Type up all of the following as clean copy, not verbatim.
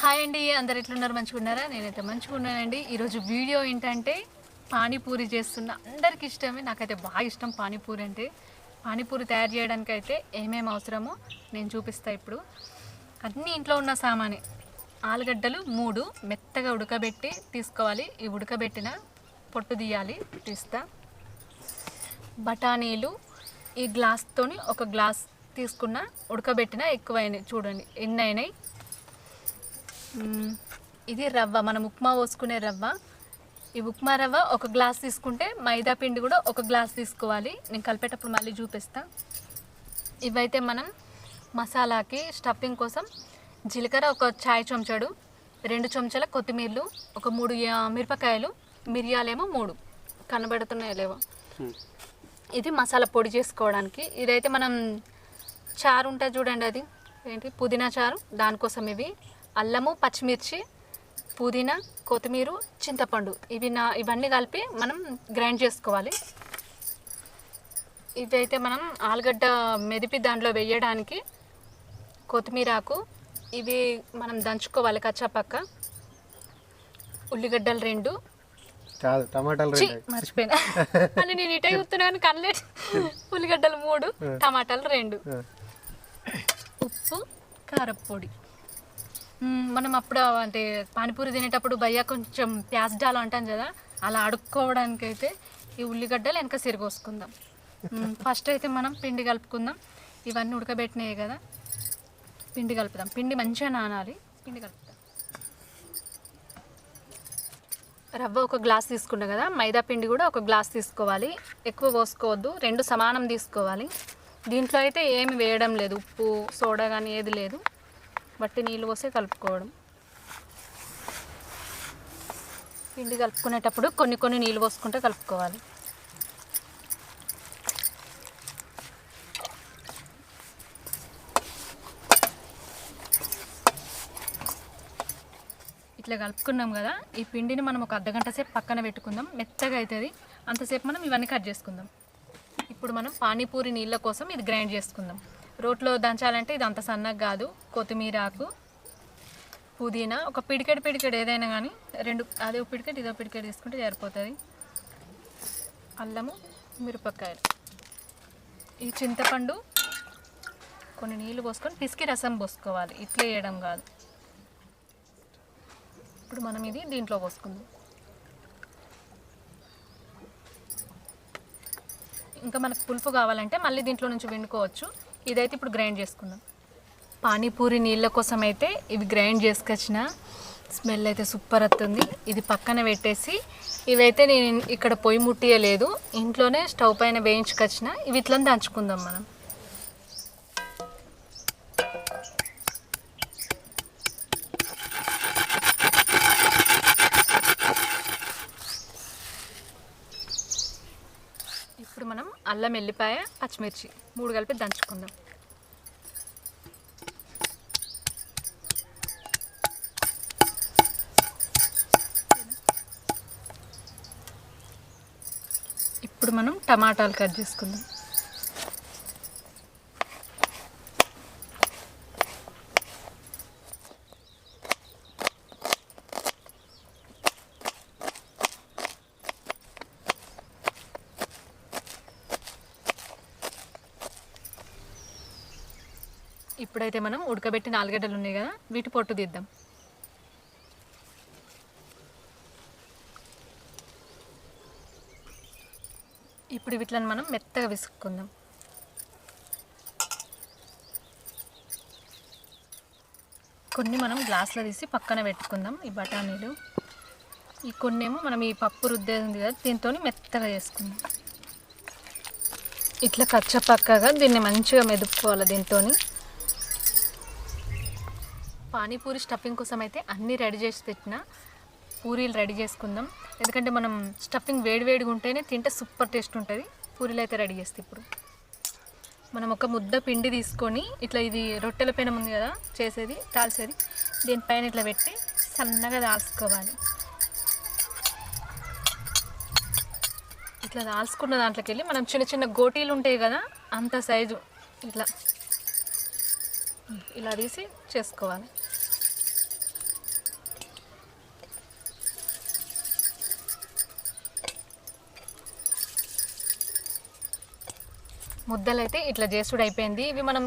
Hi అండి, అందరు ఎట్లున్నారు? మంచిగా ఉన్నారా? నేనైతే మంచిగా ఉన్నానండి. ఈరోజు వీడియో ఏంటంటే పానీపూరి చేస్తున్న అందరికి ఇష్టమే. నాకైతే బాగా ఇష్టం పానీపూరి అంటే. పానీపూరి తయారు చేయడానికి అయితే ఏమేమి అవసరమో నేను చూపిస్తా ఇప్పుడు. అన్నీ ఇంట్లో ఉన్న సామానే. ఆలుగడ్డలు 3 మెత్తగా ఉడకబెట్టి తీసుకోవాలి. ఈ ఉడకబెట్టిన పొట్టు తీయాలి, తీస్తా. బఠానీలు ఈ గ్లాస్తోని ఒక గ్లాస్ తీసుకున్న, ఉడకబెట్టిన ఎక్కువైనాయి. చూడండి ఎన్ని అయినాయి. ఇది రవ్వ, మనం ఉప్మా పోసుకునే రవ్వ. ఈ ఉప్మా రవ్వ ఒక గ్లాస్ తీసుకుంటే మైదా పిండి కూడా ఒక గ్లాస్ తీసుకోవాలి. నేను కలిపేటప్పుడు మళ్ళీ చూపిస్తా. ఇవైతే మనం మసాలాకి స్టఫింగ్ కోసం జీలకర్ర ఒక చాయ్ చెంచాడు, 2 చెంచాల కొత్తిమీరలు, ఒక 3 మిరపకాయలు, మిరియాలేమో 3 కనబడుతున్నాయో లేవో. ఇది మసాలా పొడి చేసుకోవడానికి. ఇదైతే మనం చారు ఉంటుంది చూడండి, అది ఏంటి పుదీనా చారు, దానికోసం ఇవి. అల్లము, పచ్చిమిర్చి, పుదీనా, కొత్తిమీర, చింతపండు, ఇవన్నీ కలిపి మనం గ్రైండ్ చేసుకోవాలి. ఇవైతే మనం ఆలుగడ్డ మెదిపి దాంట్లో వేయడానికి కొత్తిమీర ఆకు, ఇవి మనం దంచుకోవాలి కచ్చాపక్క. ఉల్లిగడ్డలు 2, టమాటాలు మర్చిపోయినా అని నేను ఇటే చూస్తున్నాను కనలే. ఉల్లిగడ్డలు 3, టమాటాలు 2, ఉప్పు, కారపొడి. మనం అప్పుడు అంటే పానీపూరి తినేటప్పుడు భయ్యా కొంచెం ప్యాస్ డాలు అంటాం కదా, అలా అడుక్కోవడానికి అయితే ఈ ఉల్లిగడ్డలు వెనక సిరిగోసుకుందాం. ఫస్ట్ అయితే మనం పిండి కలుపుకుందాం. ఇవన్నీ ఉడకబెట్టినాయి కదా, పిండి కలుపుదాం. పిండి మంచిగా నానాలి. పిండి కలుపుదాం. రవ్వ ఒక గ్లాస్ తీసుకున్నా కదా, మైదా పిండి కూడా ఒక గ్లాస్ తీసుకోవాలి. ఎక్కువ పోసుకోవద్దు, 2 సమానం తీసుకోవాలి. దీంట్లో అయితే ఏమి వేయడం లేదు, ఉప్పు సోడా కానీ ఏది లేదు, బట్టి నీళ్ళు పోసి కలుపుకోవడం. పిండి కలుపుకునేటప్పుడు కొన్ని నీళ్ళు పోసుకుంటే కలుపుకోవాలి. ఇట్లా కలుపుకున్నాం కదా, ఈ పిండిని మనం ఒక అర్ధగంట సేపు పక్కన పెట్టుకుందాం. మెత్తగా అవుతుంది, అంతసేపు మనం ఇవన్నీ కట్ చేసుకుందాం. ఇప్పుడు మనం పానీపూరి నీళ్ళ కోసం ఇది గ్రైండ్ చేసుకుందాం. రోట్లో దంచాలంటే ఇది అంత సన్నగా కాదు. కొత్తిమీర ఆకు, పుదీనా ఒక పిడికెడు ఏదైనా కానీ 2, అదే పిడికెడు ఇదో పిడికెడు తీసుకుంటే సరిపోతుంది. అల్లము, మిరపకాయలు, ఈ చింతపండు కొన్ని నీళ్ళు పోసుకొని పిసికి రసం పోసుకోవాలి, ఇట్లా వేయడం కాదు. ఇప్పుడు మనం ఇది దీంట్లో పోసుకుందాం. ఇంకా మనకు పులుపు కావాలంటే మళ్ళీ దీంట్లో నుంచి వండుకోవచ్చు. ఇదైతే ఇప్పుడు గ్రైండ్ చేసుకుందాం. పానీపూరి నీళ్ళ కోసం అయితే ఇవి గ్రైండ్ చేసుకొచ్చిన, స్మెల్ అయితే సూపర్ వస్తుంది. ఇది పక్కన పెట్టేసి, ఇవైతే నేను ఇక్కడ పొయ్యి ముట్టియలేదు, ఇంట్లోనే స్టవ్ పైన వేయించుకొచ్చిన. ఇవి ఇట్లా దంచుకుందాం మనం. ఇప్పుడు మనం అల్లం, ఎల్లిపాయ, పచ్చిమిర్చి 3 కలిపి దంచుకుందాం. ఇప్పుడు మనం టమాటాలు కట్ చేసుకుందాం. ఇప్పుడైతే మనం ఉడకబెట్టిన ఆలుగడ్డలు ఉన్నాయి కదా, వీటి పొట్టు తీద్దాం. ఇప్పుడు వీటిని మనం మెత్తగా విసుక్కుందాం. కొన్ని మనం గ్లాస్లో తీసి పక్కన పెట్టుకుందాం. ఈ బఠానీలు, ఈ కొన్నేమో మనం ఈ పప్పు రుద్దేది ఉంది కదా, దీంతో మెత్తగా చేసుకుందాం. ఇట్లా కచ్చపక్కగా దీన్ని మంచిగా మెదుపుకోవాలి. దీంతో పానీపూరి స్టఫింగ్ కోసం అయితే అన్నీ రెడీ చేసి పెట్టిన, పూరీలు రెడీ చేసుకుందాం. ఎందుకంటే మనం స్టఫింగ్ వేడివేడిగా ఉంటేనే తింటే సూపర్ టేస్ట్ ఉంటుంది. పూరీలు అయితే రెడీ చేస్తే ఇప్పుడు మనం ఒక ముద్ద పిండి తీసుకొని, ఇట్లా ఇది రొట్టెల పెనం ఉంది కదా చేసేది, తాల్చేది, దీనిపైన ఇట్లా పెట్టి సన్నగా దాల్చుకోవాలి. ఇట్లా దాల్చుకున్న దాంట్లోకి వెళ్ళి మనం చిన్న చిన్న గోటీలు ఉంటాయి కదా, అంత సైజు ఇట్లా ఇలా తీసి చేసుకోవాలి. ముద్దలు అయితే ఇట్లా చేసుడు అయిపోయింది. ఇవి మనం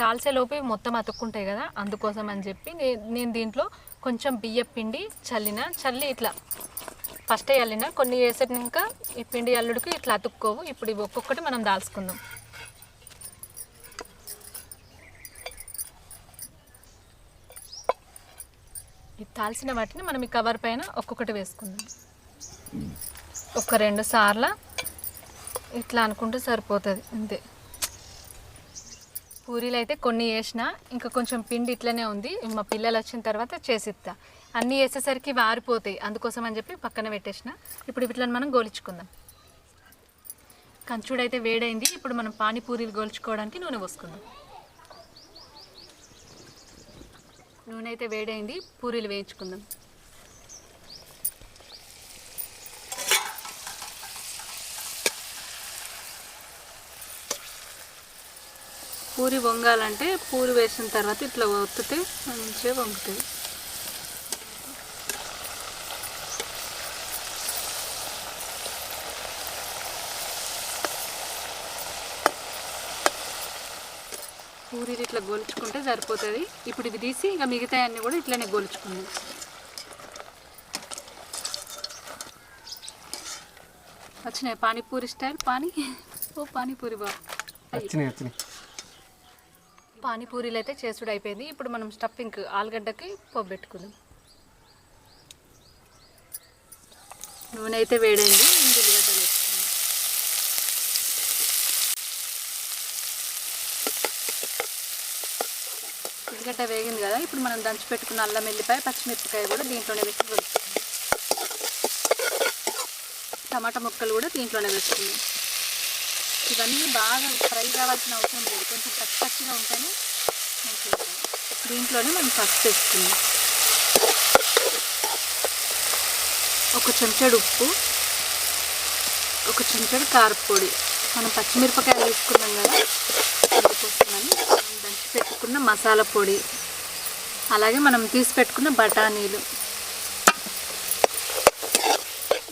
తాల్చేలోపు ఇవి మొత్తం అతుక్కుంటాయి కదా, అందుకోసం అని చెప్పి నేను దీంట్లో కొంచెం బియ్యం పిండి చల్లి ఇట్లా ఫస్ట్ అల్లిన కొన్ని వేసాక ఈ పిండి అల్లుడికి ఇట్లా అతుక్కోవు. ఇప్పుడు ఇవి ఒక్కొక్కటి మనం దాల్చుకుందాం. ఈ తాల్చిన వాటిని మనం ఈ కవర్ పైన ఒక్కొక్కటి వేసుకుందాం. ఒక 2 సార్లు ఇట్లా అనుకుంటే సరిపోతుంది అంతే. పూరీలు అయితే కొన్ని వేసిన, ఇంకా కొంచెం పిండి ఇట్లనే ఉంది. మా పిల్లలు వచ్చిన తర్వాత చేసిస్తా. అన్నీ వేసేసరికి వారిపోతాయి, అందుకోసం అని చెప్పి పక్కన పెట్టేసిన. ఇప్పుడు వీటిని మనం గోలించుకుందాం. కంచుడు అయితే వేడైంది. ఇప్పుడు మనం పానీపూరీలు గోల్చుకోవడానికి నూనె పోసుకుందాం. నూనె అయితే వేడైంది, పూరీలు వేయించుకుందాం. పూరి వంగాలంటే పూరి వేసిన తర్వాత ఇట్లా ఒత్తితే మంచిగా వంగుతుంది. పూరీలు ఇట్లా గోల్చుకుంటే సరిపోతుంది. ఇప్పుడు ఇవి తీసి ఇంకా మిగతా అన్నీ కూడా ఇట్లనే గోల్చుకుందాం. వచ్చినాయి పానీపూరి స్టైల్ పానీపూరి బాబు. వచ్చినాయి. పానీపూరీలు అయితే చేసుడు అయిపోయింది. ఇప్పుడు మనం స్టఫింగ్ ఆలుగడ్డకి పోబెట్టుకుందాం. నూనె అయితే వేడైంది. ఉల్లిగడ్డలు వేసుకుందాం. ఉల్లిగడ్డ వేగింది కదా, ఇప్పుడు మనం దంచి పెట్టుకున్న అల్లం వెల్లిపాయ పచ్చిమిరపకాయ కూడా దీంట్లోనే వేసి కలుపుకుందాం. టమాటా ముక్కలు కూడా దీంట్లోనే వేసుకుందాం. ఇవన్నీ బాగా ఫ్రై కావాల్సిన అవసరం లేదు, కొంచెం పచ్చిగా ఉంటేనే మంచిగా. దీంట్లోనే మనం పసుపు వేసుకుందాం. ఒక చెంచాడు ఉప్పు, ఒక చెంచాడు కారపొడి. మనం పచ్చిమిరపకాయలు తీసుకున్నాం కదా, అందుకోసమని మనం దంచి పెట్టుకున్న మసాలా పొడి, అలాగే మనం తీసి పెట్టుకున్న బఠానీలు,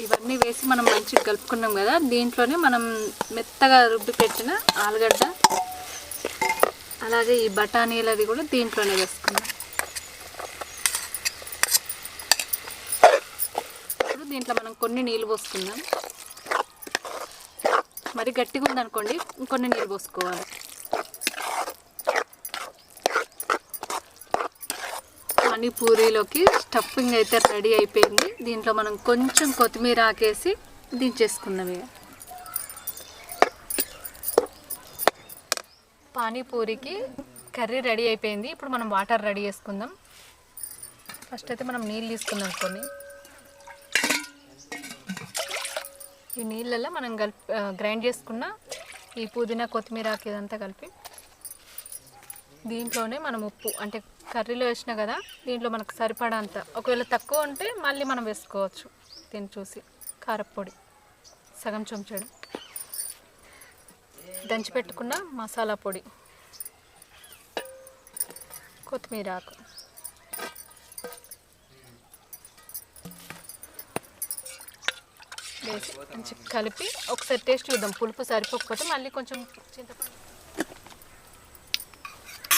ఇవన్నీ వేసి మనం మంచిగా కలుపుకున్నాం కదా. దీంట్లోనే మనం మెత్తగా రుబ్బి పెట్టిన ఆలుగడ్డ, అలాగే ఈ బఠానీలది కూడా దీంట్లోనే వేసుకున్నాం. ఇప్పుడు దీంట్లో మనం కొన్ని నీళ్ళు పోసుకుందాం. మరి గట్టిగా ఉందనుకోండి, ఇంకొన్ని నీళ్ళు పోసుకోవాలి. పానీపూరీలోకి స్టఫింగ్ అయితే రెడీ అయిపోయింది. దీంట్లో మనం కొంచెం కొత్తిమీర ఆకేసి దించేసుకుందాం. ఇక పానీపూరికి కర్రీ రెడీ అయిపోయింది. ఇప్పుడు మనం వాటర్ రెడీ చేసుకుందాం. ఫస్ట్ అయితే మనం నీళ్ళు తీసుకుందాం కొన్ని. ఈ నీళ్ళల్లో మనం గ్రైండ్ చేసుకున్న ఈ పుదీనా కొత్తిమీర ఇదంతా కలిపి దీంట్లోనే మనం ఉప్పు అంటే కర్రీలో వేసినా కదా, దీంట్లో మనకు సరిపడంత, ఒకవేళ తక్కువ ఉంటే మళ్ళీ మనం వేసుకోవచ్చు. దీన్ని చూసి కారపొడి సగం చెంచాడు, దంచి పెట్టుకున్న మసాలా పొడి, కొత్తిమీర ఆకు, వేసి మంచిగా కలిపి ఒకసారి టేస్ట్ చూద్దాం. పులుపు సరిపోకపోతే మళ్ళీ కొంచెం చింతపండు.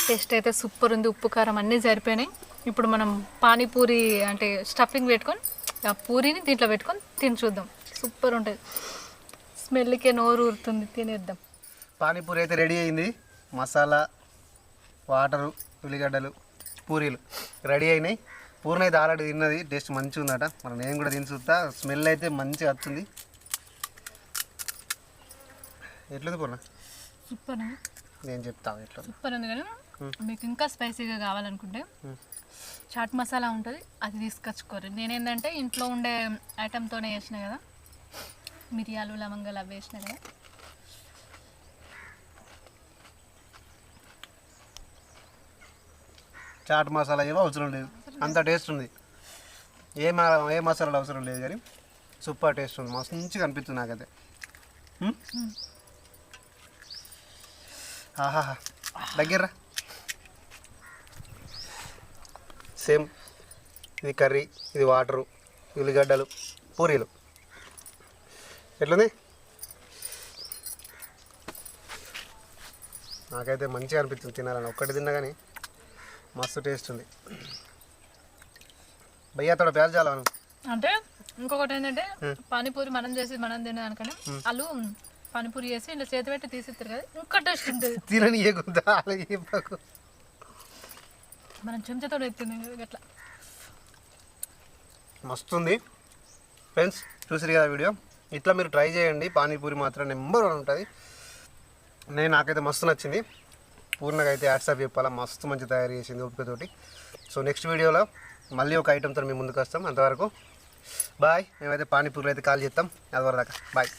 టేస్ట్ అయితే సూపర్ ఉంది. ఉప్పు కారం అన్నీ సరిపోయినాయి. ఇప్పుడు మనం పానీపూరి అంటే స్టఫింగ్ పెట్టుకొని ఆ పూరీని దీంట్లో పెట్టుకొని తిని చూద్దాం. సూపర్ ఉంటుంది. స్మెల్కే నోరు ఊరుతుంది. తినేద్దాం. పానీపూరి అయితే రెడీ అయింది. మసాలా, వాటరు, ఉల్లిగడ్డలు, పూరీలు రెడీ అయినాయి. పూర్ణ అయితే ఆల్రెడీ తిన్నది. టేస్ట్ మంచిగా ఉందట. మరి నేను కూడా తిని చూస్తా. స్మెల్ అయితే మంచిగా వస్తుంది. ఎట్లుంది పూర్ణ? సూపర్. నేను చెప్తాను ఎట్లా. సూపర్ ఉంది. కానీ మీకు ఇంకా స్పైసీగా కావాలనుకుంటే చాట్ మసాలా ఉంటుంది, అది తీసుకొచ్చుకోరు. నేనేంటంటే ఇంట్లో ఉండే ఐటెంతోనే వేసిన కదా, మిరియాలు, లవంగాలు అవి వేసిన కదా. చాట్ మసాలా ఏమో అవసరం లేదు, అంత టేస్ట్ ఉంది. ఏ మసాలాలు అవసరం లేదు, కానీ సూపర్ టేస్ట్ ఉంది. మస్తు మంచిగా అనిపిస్తుంది నాకైతే. ఆహాహా, దగ్గర సేమ్. ఇది కర్రీ, ఇది వాటరు, ఉల్లిగడ్డలు, పూరీలు. ఎట్లుంది? నాకైతే మంచిగా అనిపిస్తుంది తినాలని. ఒక్కటి తిన్నా కానీ మస్తు టేస్ట్ ఉంది. భయ్యా తోడ ప్యాజ్ చాలా అంటే ఇంకొకటి ఏంటంటే పానీపూరి మనం చేసి మనం తినేదానికన్నా వాళ్ళు పానీపూరి చేసి ఇలా చేతి పెట్టి తీసిస్తారు కదా, ఇంకా టేస్ట్ ఉంటుంది. తినని ఏకుందా అలాగే మనం చెంచాతో ఎత్తుంది అట్లా మస్తుంది. ఫ్రెండ్స్ చూసారు కదా వీడియో, ఇట్లా మీరు ట్రై చేయండి. పానీపూరి మాత్రం నెంబర్ 1 ఉంటుంది. నాకైతే మస్తు నచ్చింది. పూర్ణగా అయితే యాడ్సాప్ చెప్పాలా, మస్తు మంచి తయారు చేసింది ఓపికతోటి. సో నెక్స్ట్ వీడియోలో మళ్ళీ ఒక ఐటెంతో మేము ముందుకు వస్తాం. అంతవరకు బాయ్. మేమైతే పానీపూరి అయితే కాల్ చేస్తాం. అది వరకు దాకా బాయ్.